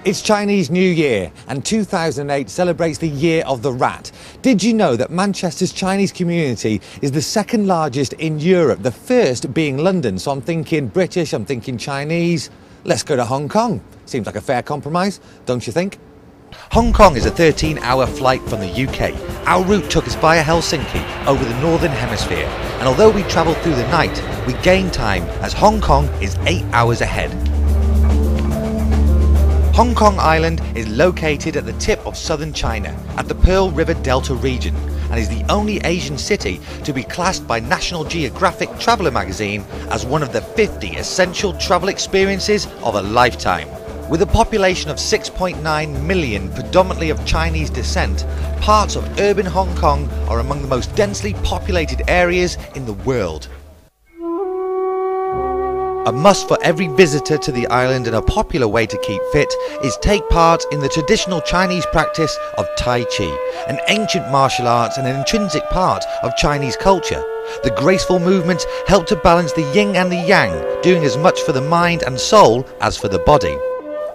It's Chinese New Year, and 2008 celebrates the Year of the Rat. Did you know that Manchester's Chinese community is the second largest in Europe, the first being London? So I'm thinking British, I'm thinking Chinese. Let's go to Hong Kong. Seems like a fair compromise, don't you think? Hong Kong is a 13-hour flight from the UK. Our route took us via Helsinki over the Northern Hemisphere, and although we travelled through the night, we gained time as Hong Kong is 8 hours ahead. Hong Kong Island is located at the tip of southern China, at the Pearl River Delta region, and is the only Asian city to be classed by National Geographic Traveller magazine as one of the 50 essential travel experiences of a lifetime. With a population of 6.9 million, predominantly of Chinese descent, parts of urban Hong Kong are among the most densely populated areas in the world. A must for every visitor to the island and a popular way to keep fit is take part in the traditional Chinese practice of Tai Chi, an ancient martial art and an intrinsic part of Chinese culture. The graceful movements help to balance the yin and the yang, doing as much for the mind and soul as for the body.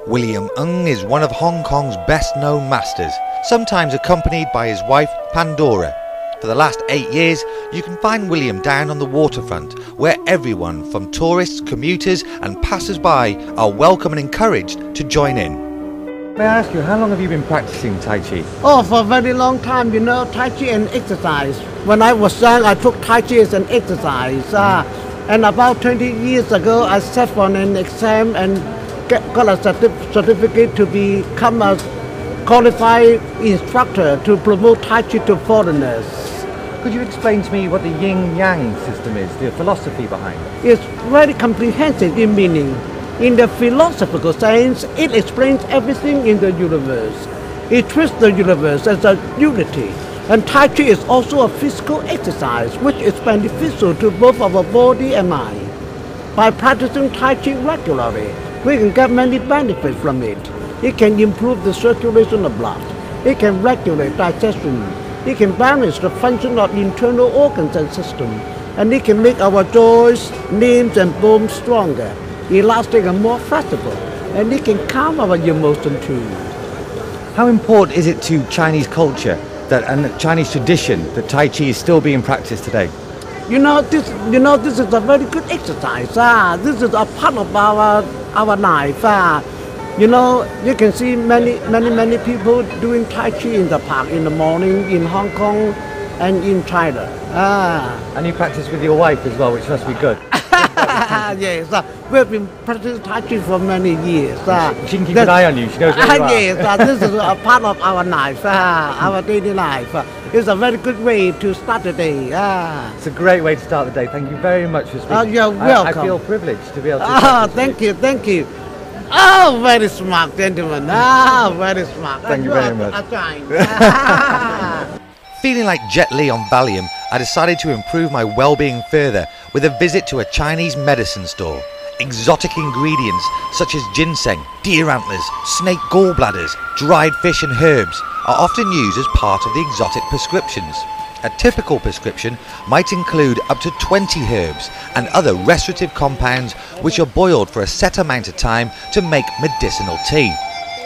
William Ng is one of Hong Kong's best-known masters, sometimes accompanied by his wife Pandora. For the last 8 years, you can find William down on the waterfront, where everyone from tourists, commuters and passers-by are welcome and encouraged to join in. May I ask you, how long have you been practicing Tai Chi? Oh, for a very long time, you know, Tai Chi and exercise. When I was young, I took Tai Chi as an exercise. And about 20 years ago, I sat for an exam and got a certificate to become a qualified instructor to promote Tai Chi to foreigners. Could you explain to me what the yin-yang system is, the philosophy behind it? It's very comprehensive in meaning. In the philosophical sense, it explains everything in the universe. It treats the universe as a unity. And Tai Chi is also a physical exercise which is beneficial to both our body and mind. By practicing Tai Chi regularly, we can get many benefits from it. It can improve the circulation of blood. It can regulate digestion. It can balance the function of internal organs and systems. And it can make our joints, limbs and bones stronger, elastic and more flexible. And it can calm our emotion too. How important is it to Chinese culture and Chinese tradition that Tai Chi is still being practiced today? This is a very good exercise. This is a part of our life. You can see many people doing Tai Chi in the park in the morning in Hong Kong and in China. And you practice with your wife as well, which must be good. Yes, we've been practicing Tai Chi for many years. She can keep an eye on you, she knows where you are. Yes, this is a part of our life, our daily life. It's a very good way to start the day. It's a great way to start the day. Thank you very much for speaking. You're welcome. I feel privileged to be able to thank you. Oh, very smart gentleman. Very smart. Thank you very much. Feeling like Jet Li on Valium, I decided to improve my well-being further with a visit to a Chinese medicine store. Exotic ingredients such as ginseng, deer antlers, snake gallbladders, dried fish and herbs are often used as part of the exotic prescriptions. A typical prescription might include up to 20 herbs and other restorative compounds which are boiled for a set amount of time to make medicinal tea.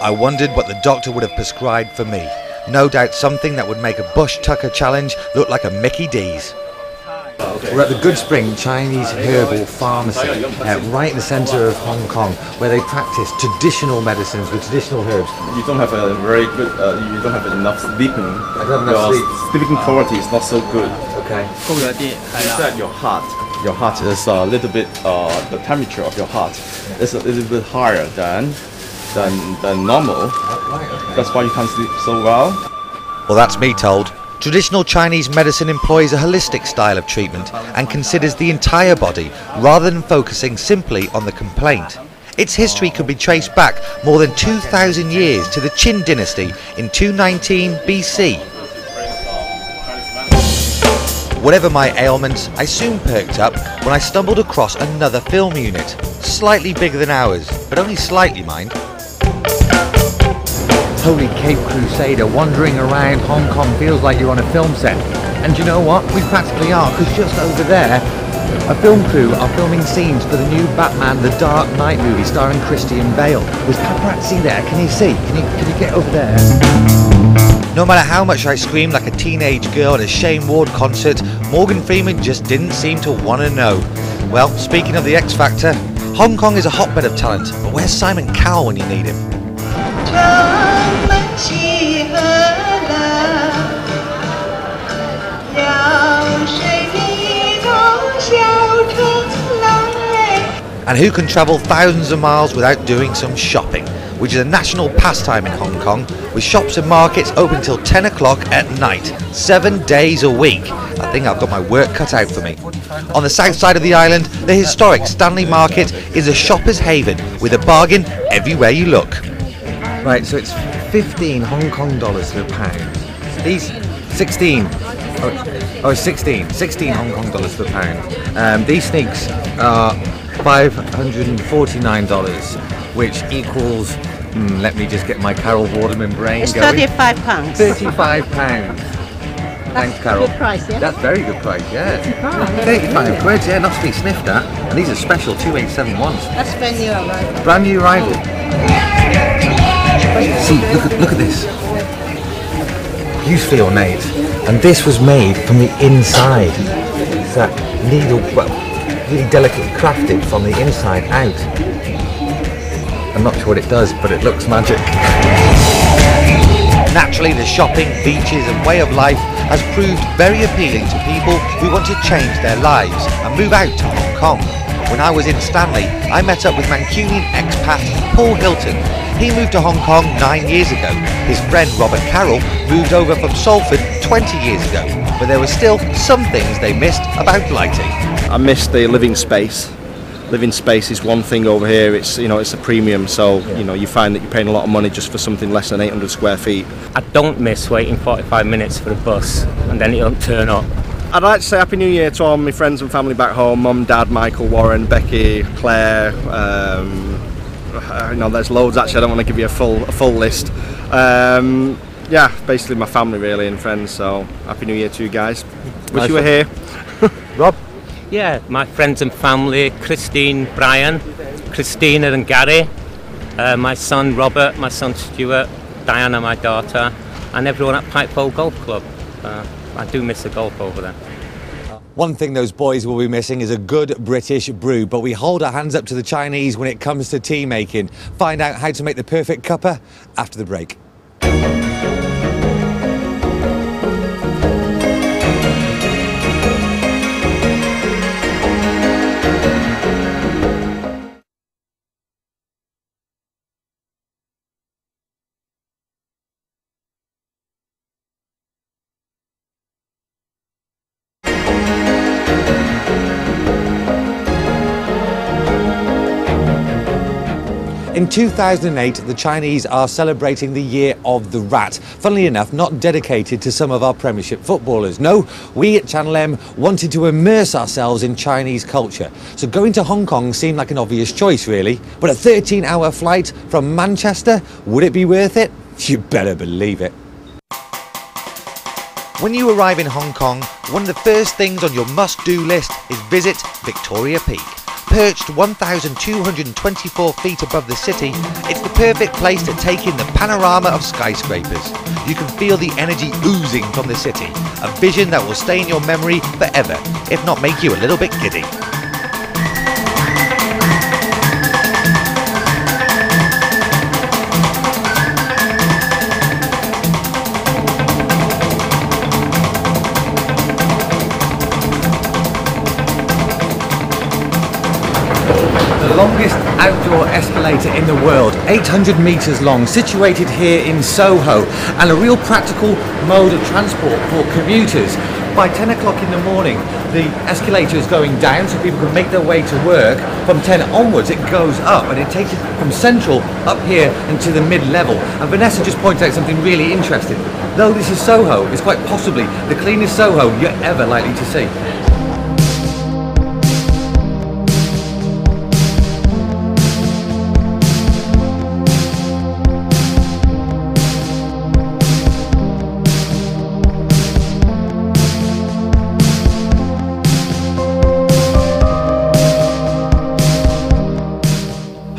I wondered what the doctor would have prescribed for me. No doubt something that would make a Bush Tucker challenge look like a Mickey D's. We're at the Good Spring Chinese Herbal Pharmacy, right in the centre of Hong Kong, where they practice traditional medicines with traditional herbs. You don't have a very good, you don't have enough sleeping. I don't have enough sleep. Sleeping quality is not so good. Okay. Inside your heart is a little bit, the temperature of your heart is a little bit higher than normal. That's why you can't sleep so well. Well, that's me told. Traditional Chinese medicine employs a holistic style of treatment and considers the entire body rather than focusing simply on the complaint. Its history could be traced back more than 2,000 years to the Qin dynasty in 219 BC. Whatever my ailments, I soon perked up when I stumbled across another film unit, slightly bigger than ours, but only slightly, mind. Holy Cape Crusader, wandering around Hong Kong feels like you're on a film set. And you know what? We practically are, because just over there, A film crew are filming scenes for the new Batman The Dark Knight movie starring Christian Bale. There's paparazzi there, can you see? Can you get over there? No matter how much I screamed like a teenage girl at a Shane Ward concert, Morgan Freeman just didn't seem to want to know. Well, speaking of the X Factor, Hong Kong is a hotbed of talent, but where's Simon Cowell when you need him? And who can travel thousands of miles without doing some shopping, which is a national pastime in Hong Kong, with shops and markets open till 10 o'clock at night, 7 days a week. I think I've got my work cut out for me. On the south side of the island, the historic Stanley Market is a shopper's haven, with a bargain everywhere you look. Right, so it's 15 Hong Kong dollars to a pound. These 16. Oh, 16 Hong Kong dollars to a pound. These sneaks are $549, which equals, let me just get my Carol Waterman brain It's going. £35. £35. Thanks, Carol. Good price, yeah? That's very good price, yeah. 35 quid, yeah, not to be sniffed at. And these are special 2871s. That's brand new arrival. Brand new arrival. See, look at this. Beautifully ornate. And this was made from the inside. It's that needle, well, really delicately crafted from the inside out. I'm not sure what it does, but it looks magic. Naturally, the shopping, beaches and way of life has proved very appealing to people who want to change their lives and move out to Hong Kong. When I was in Stanley, I met up with Mancunian expat Paul Hilton. He moved to Hong Kong 9 years ago. His friend Robert Carroll moved over from Salford 20 years ago, but there were still some things they missed about Blighty. I miss the living space. Living space is one thing over here. It's it's a premium, so you find that you're paying a lot of money just for something less than 800 square feet. I don't miss waiting 45 minutes for a bus and then it don't turn up. I'd like to say Happy New Year to all my friends and family back home. Mum, Dad, Michael, Warren, Becky, Claire. There's loads actually. I don't want to give you a full list. Yeah, basically my family really and friends. So Happy New Year to you guys. Wish you were here. Rob? Yeah, my friends and family, Christine, Brian, Christina and Gary, my son Robert, my son Stuart, Diana, my daughter, and everyone at Pikeville Golf Club. I do miss the golf over there. One thing those boys will be missing is a good British brew, but we hold our hands up to the Chinese when it comes to tea making. Find out how to make the perfect cuppa after the break. In 2008, the Chinese are celebrating the Year of the Rat. Funnily enough, not dedicated to some of our Premiership footballers. No, we at Channel M wanted to immerse ourselves in Chinese culture. So going to Hong Kong seemed like an obvious choice, really. But a 13-hour flight from Manchester, would it be worth it? You better believe it. When you arrive in Hong Kong, one of the first things on your must-do list is visit Victoria Peak. Perched 1,224 feet above the city, it's the perfect place to take in the panorama of skyscrapers. You can feel the energy oozing from the city, a vision that will stay in your memory forever, if not make you a little bit giddy. The longest outdoor escalator in the world, 800 metres long, situated here in Soho, and a real practical mode of transport for commuters. By 10 o'clock in the morning, the escalator is going down so people can make their way to work. From 10 onwards, it goes up, and it takes it from central up here into the mid-level. And Vanessa just pointed out something really interesting. Though this is Soho, it's quite possibly the cleanest Soho you're ever likely to see.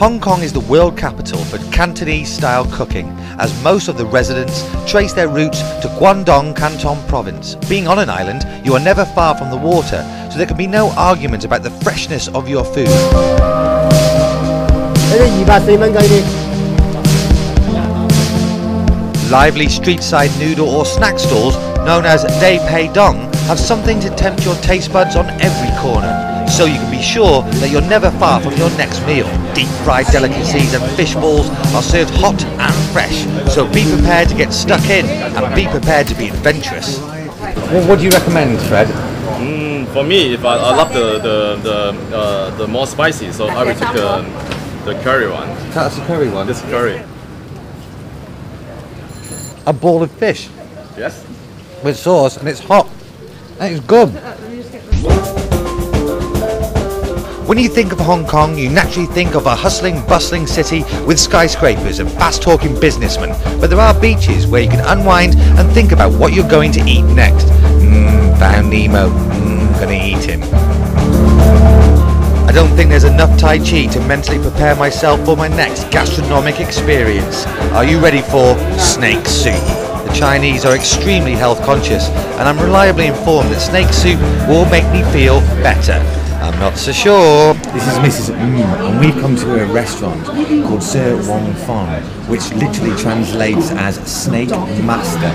Hong Kong is the world capital for Cantonese-style cooking, as most of the residents trace their roots to Guangdong Canton province. Being on an island, you are never far from the water, so there can be no argument about the freshness of your food. Lively street-side noodle or snack stalls known as Dai Pei Dong have something to tempt your taste buds on every corner, so you can be sure that you're never far from your next meal. Deep-fried delicacies and fish balls are served hot and fresh, so be prepared to get stuck in and be prepared to be adventurous. Well, what do you recommend, Fred? For me, if I love the more spicy, so I will take the curry one. That's the curry one. This curry. A ball of fish Yes. with sauce, and it's hot. And it's good. When you think of Hong Kong, you naturally think of a hustling, bustling city with skyscrapers and fast-talking businessmen. But there are beaches where you can unwind and think about what you're going to eat next. Found Nemo. Gonna eat him. I don't think there's enough Tai Chi to mentally prepare myself for my next gastronomic experience. Are you ready for snake soup? The Chinese are extremely health conscious, and I'm reliably informed that snake soup will make me feel better. I'm not so sure. This is Mrs. And we've come to a restaurant called Sir Wong Fong, which literally translates as Snake Master.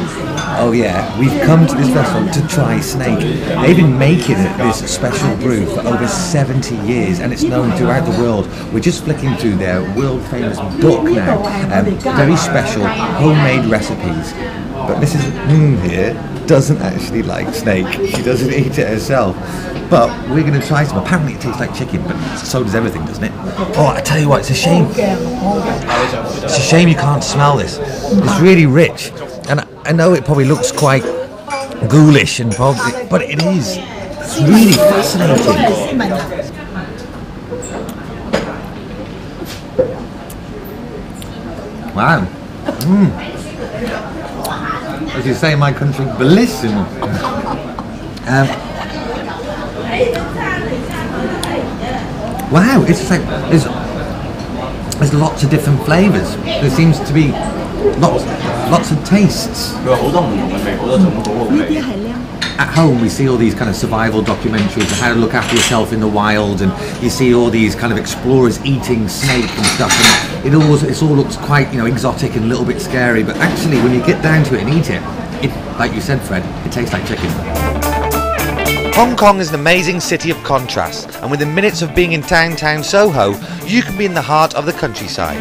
Oh yeah, we've come to this restaurant to try snake. They've been making this special brew for over 70 years, and it's known throughout the world. We're just flicking through their world famous book now. Very special homemade recipes. But Mrs. here doesn't actually like snake. She doesn't eat it herself. But we're going to try some. Apparently it tastes like chicken, but so does everything, doesn't it? Oh, I tell you what, it's a shame. It's a shame you can't smell this. It's really rich. And I know it probably looks quite ghoulish, and probably, but it is. It's really fascinating. Wow. As you say in my country, bellissimo. Wow, it's like there's lots of different flavours. There seems to be lots of tastes. At home we see all these kind of survival documentaries of how to look after yourself in the wild, and you see all these kind of explorers eating snake and stuff, and it all looks quite, you know, exotic and a little bit scary, but actually when you get down to it and eat it, like you said, Fred, it tastes like chicken. Hong Kong is an amazing city of contrasts, and within minutes of being in downtown Soho, you can be in the heart of the countryside.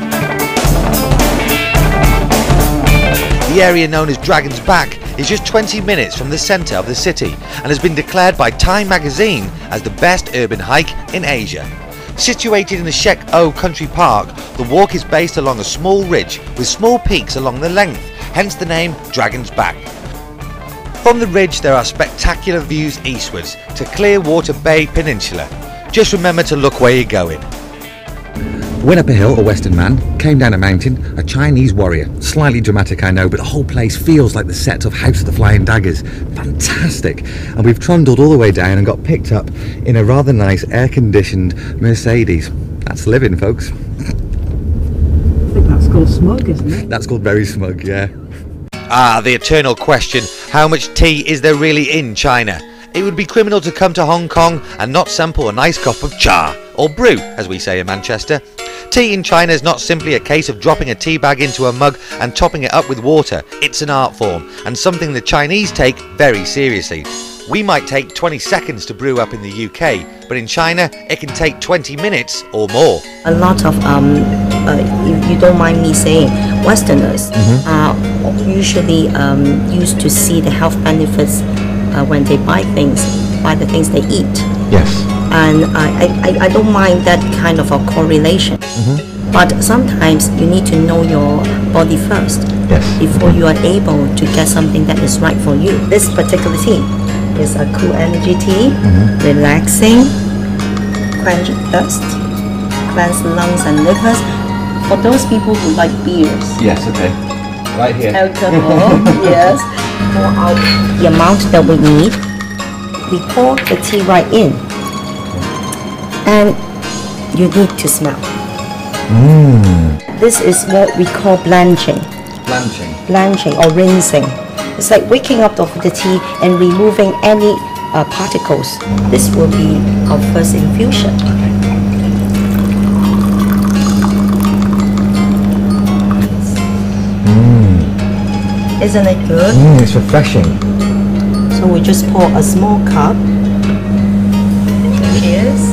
The area known as Dragon's Back is just 20 minutes from the centre of the city and has been declared by Time magazine as the best urban hike in Asia. Situated in the Shek O Country Park, the walk is based along a small ridge with small peaks along the length, hence the name Dragon's Back. From the ridge there are spectacular views eastwards to Clearwater Bay Peninsula. Just remember to look where you're going. Went up a hill, a Western man, came down a mountain, a Chinese warrior. Slightly dramatic, I know, but the whole place feels like the set of House of the Flying Daggers. Fantastic. And we've trundled all the way down and got picked up in a rather nice air-conditioned Mercedes. That's living, folks. I think that's called smug, isn't it? That's called very smug, yeah. Ah, the eternal question, how much tea is there really in China? It would be criminal to come to Hong Kong and not sample a nice cup of cha, or brew, as we say in Manchester. Tea in China is not simply a case of dropping a tea bag into a mug and topping it up with water. It's an art form, and something the Chinese take very seriously. We might take 20 seconds to brew up in the UK, but in China it can take 20 minutes or more. A lot of, if you don't mind me saying, Westerners are usually used to see the health benefits when they buy the things they eat. Yes. And I don't mind that kind of a correlation. But sometimes you need to know your body first before you are able to get something that is right for you. This particular tea is a cool energy tea, relaxing, quench thirst, cleanse lungs and livers. For those people who like beers. Yes, okay. Right here. Alcohol, yes. Pour out the amount that we need. We pour the tea right in. And you need to smell. This is what we call blanching. Blanching. Blanching or rinsing. It's like waking up of the tea and removing any particles. This will be our first infusion. Isn't it good? It's refreshing. So we just pour a small cup. Cheers.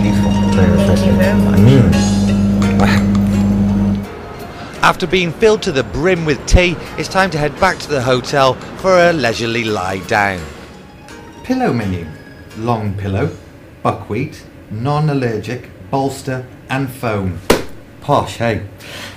Beautiful. Very refreshing. Thank you very much. Wow. After being filled to the brim with tea, it's time to head back to the hotel for a leisurely lie down. Pillow menu. Long pillow, buckwheat, non-allergic, bolster and foam. Posh, hey?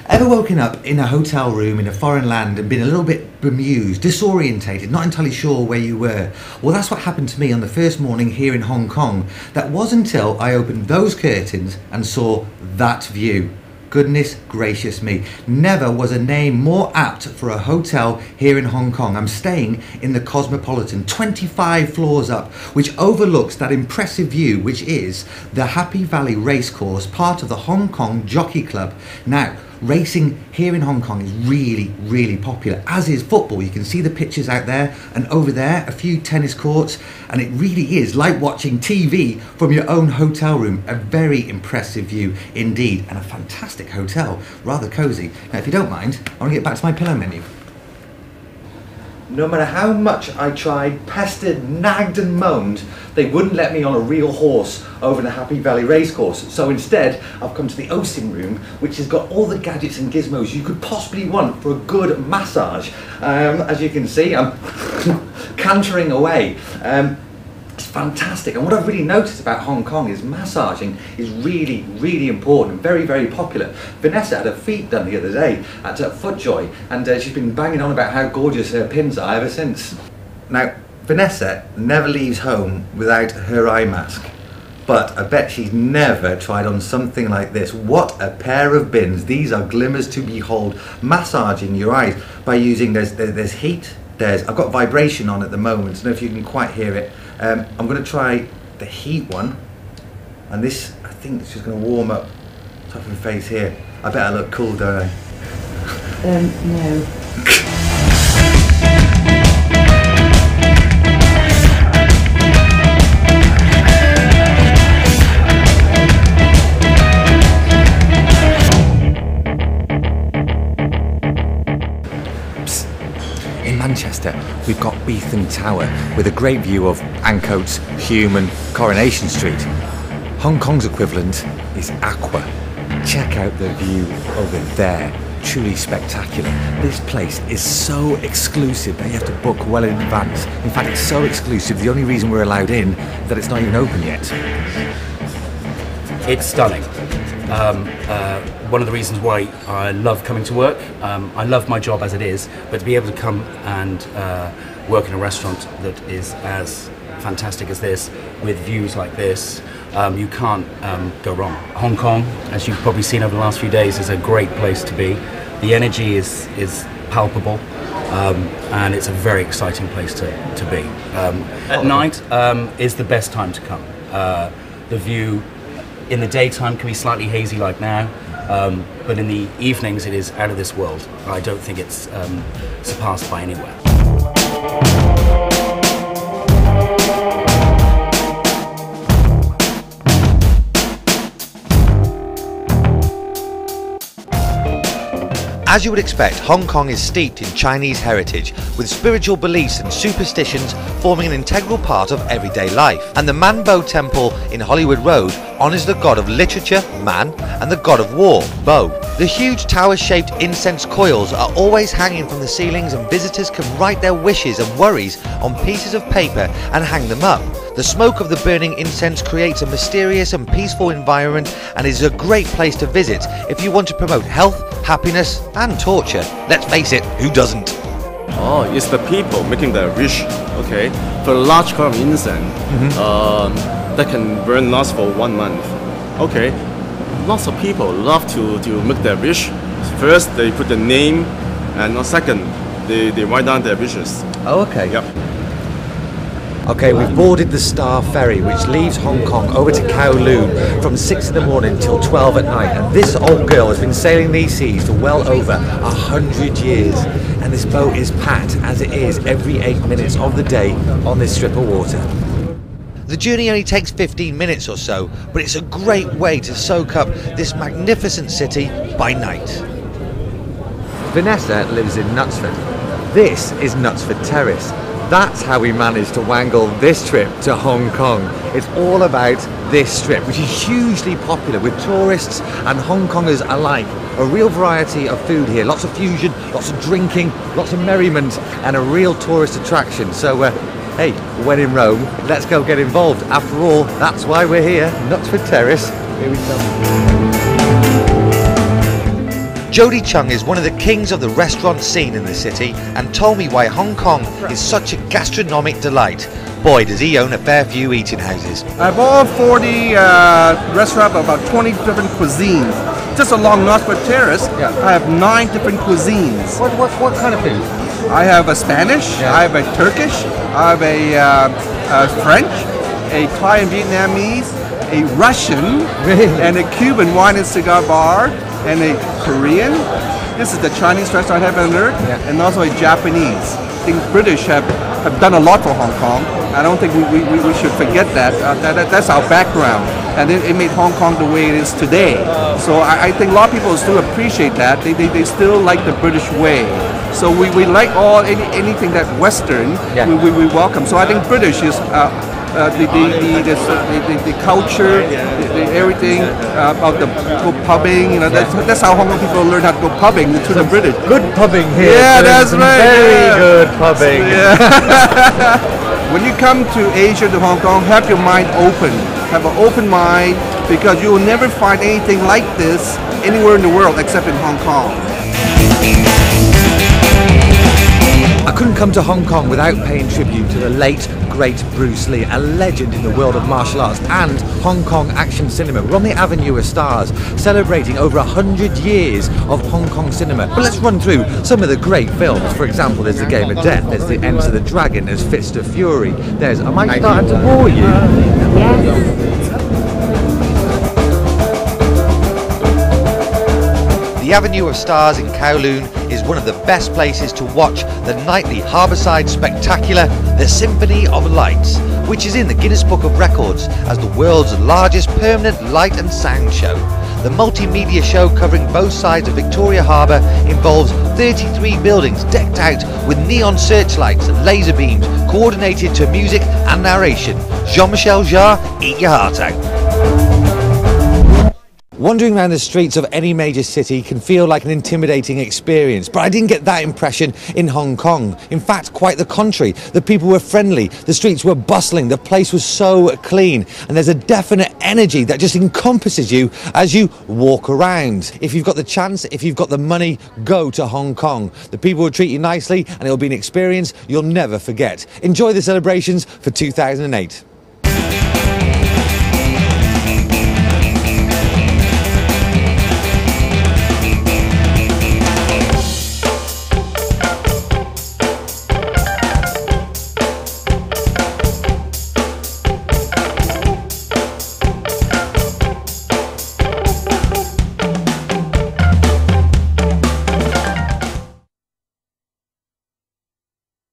Ever woken up in a hotel room in a foreign land and been a little bit bemused, disorientated, not entirely sure where you were? Well, that's what happened to me on the first morning here in Hong Kong. That was until I opened those curtains and saw that view. Goodness gracious me. Never was a name more apt for a hotel here in Hong Kong. I'm staying in the Cosmopolitan, 25 floors up, which overlooks that impressive view, which is the Happy Valley Racecourse, part of the Hong Kong Jockey Club. Now, racing here in Hong Kong is really, really popular, as is football. You can see the pitches out there, and over there, a few tennis courts, and it really is like watching TV from your own hotel room. A very impressive view indeed, and a fantastic hotel, rather cosy. Now, if you don't mind, I want to get back to my pillow menu. No matter how much I tried, pestered, nagged and moaned, they wouldn't let me on a real horse over the Happy Valley Racecourse. So instead, I've come to the Osin room, which has got all the gadgets and gizmos you could possibly want for a good massage. As you can see, I'm cantering away. It's fantastic, and what I've really noticed about Hong Kong is massaging is really, really important, very, very popular. Vanessa had her feet done the other day at FootJoy, and she's been banging on about how gorgeous her pins are ever since. Now, Vanessa never leaves home without her eye mask, but I bet she's never tried on something like this. What a pair of bins. These are glimmers to behold, massaging your eyes by using, there's heat, I've got vibration on at the moment, I don't know if you can quite hear it. I'm going to try the heat one, and this, I think it's just going to warm up top of the face here. I bet I look cool, don't I? No. In Manchester, we've got Beetham Tower with a great view of Ancoats, Hume and Coronation Street. Hong Kong's equivalent is Aqua. Check out the view over there, truly spectacular. This place is so exclusive that you have to book well in advance. In fact, it's so exclusive, the only reason we're allowed in is that it's not even open yet. It's stunning. One of the reasons why I love coming to work. I love my job as it is, but to be able to come and work in a restaurant that is as fantastic as this, with views like this, you can't go wrong. Hong Kong, as you've probably seen over the last few days, is a great place to be. The energy is palpable, and it's a very exciting place to be. At night is the best time to come. The view in the daytime can be slightly hazy like now, but in the evenings it is out of this world. I don't think it's surpassed by anywhere. As you would expect, Hong Kong is steeped in Chinese heritage, with spiritual beliefs and superstitions forming an integral part of everyday life. And the Manbo Temple in Hollywood Road honours the god of literature, Man, and the god of war, Bo. The huge tower-shaped incense coils are always hanging from the ceilings, and visitors can write their wishes and worries on pieces of paper and hang them up. The smoke of the burning incense creates a mysterious and peaceful environment and is a great place to visit if you want to promote health, happiness and torture. Let's face it, who doesn't? Oh, it's the people making their wish, okay? For a large quantity of incense, that can burn last for 1 month. Okay, lots of people love to make their wish. First, they put the name, and second, they write down their wishes. Oh, okay. Yep. Okay, we've boarded the Star Ferry, which leaves Hong Kong over to Kowloon from 6 in the morning till 12 at night. And this old girl has been sailing these seas for well over 100 years. And this boat is packed, as it is every 8 minutes of the day on this strip of water. The journey only takes 15 minutes or so, but it's a great way to soak up this magnificent city by night. Vanessa lives in Knutsford. This is Knutsford Terrace. That's how we managed to wangle this trip to Hong Kong. It's all about this strip, which is hugely popular with tourists and Hong Kongers alike. A real variety of food here, lots of fusion, lots of drinking, lots of merriment, and a real tourist attraction. So, hey, when in Rome, let's go get involved. After all, that's why we're here. Knutsford Terrace. Here we come. Jody Chung is one of the kings of the restaurant scene in the city and told me why Hong Kong is such a gastronomic delight. Boy, does he own a fair few eating houses. I have all 40 restaurants, about 20 different cuisines. Just along Knutsford Terrace, I have 9 different cuisines. What kind of food? I have a Spanish, I have a Turkish, I have a French, a Thai and Vietnamese, a Russian, and a Cuban wine and cigar bar, and a Korean. This is the Chinese restaurant I have on Earth, and also a Japanese. I think British have done a lot for Hong Kong. I don't think we should forget that. That's our background, and it made Hong Kong the way it is today. So I think a lot of people still appreciate that. They still like the British way. So we like anything that Western. We welcome. So I think British is. The culture, everything about the pubbing, you know, that's how Hong Kong people learn how to go pubbing to the British. Good pubbing here. Yeah, that's right. Very good pubbing. Yeah. When you come to Asia, to Hong Kong, have your mind open. Have an open mind, because you will never find anything like this anywhere in the world except in Hong Kong. I couldn't come to Hong Kong without paying tribute to the late, great Bruce Lee, a legend in the world of martial arts and Hong Kong action cinema. We're on the Avenue of Stars, celebrating over 100 years of Hong Kong cinema. But let's run through some of the great films. For example, there's The Game of Death, there's The Enter the Dragon, there's Fist of Fury, there's... Am I starting to bore you? The Avenue of Stars in Kowloon is one of the best places to watch the nightly harbourside spectacular, The Symphony of Lights, which is in the Guinness Book of Records as the world's largest permanent light and sound show. The multimedia show, covering both sides of Victoria Harbour, involves 33 buildings decked out with neon searchlights and laser beams, coordinated to music and narration. Jean-Michel Jarre, eat your heart out. Wandering around the streets of any major city can feel like an intimidating experience, but I didn't get that impression in Hong Kong. In fact, quite the contrary. The people were friendly, the streets were bustling, the place was so clean, and there's a definite energy that just encompasses you as you walk around. If you've got the chance, if you've got the money, go to Hong Kong. The people will treat you nicely, and it'll be an experience you'll never forget. Enjoy the celebrations for 2008.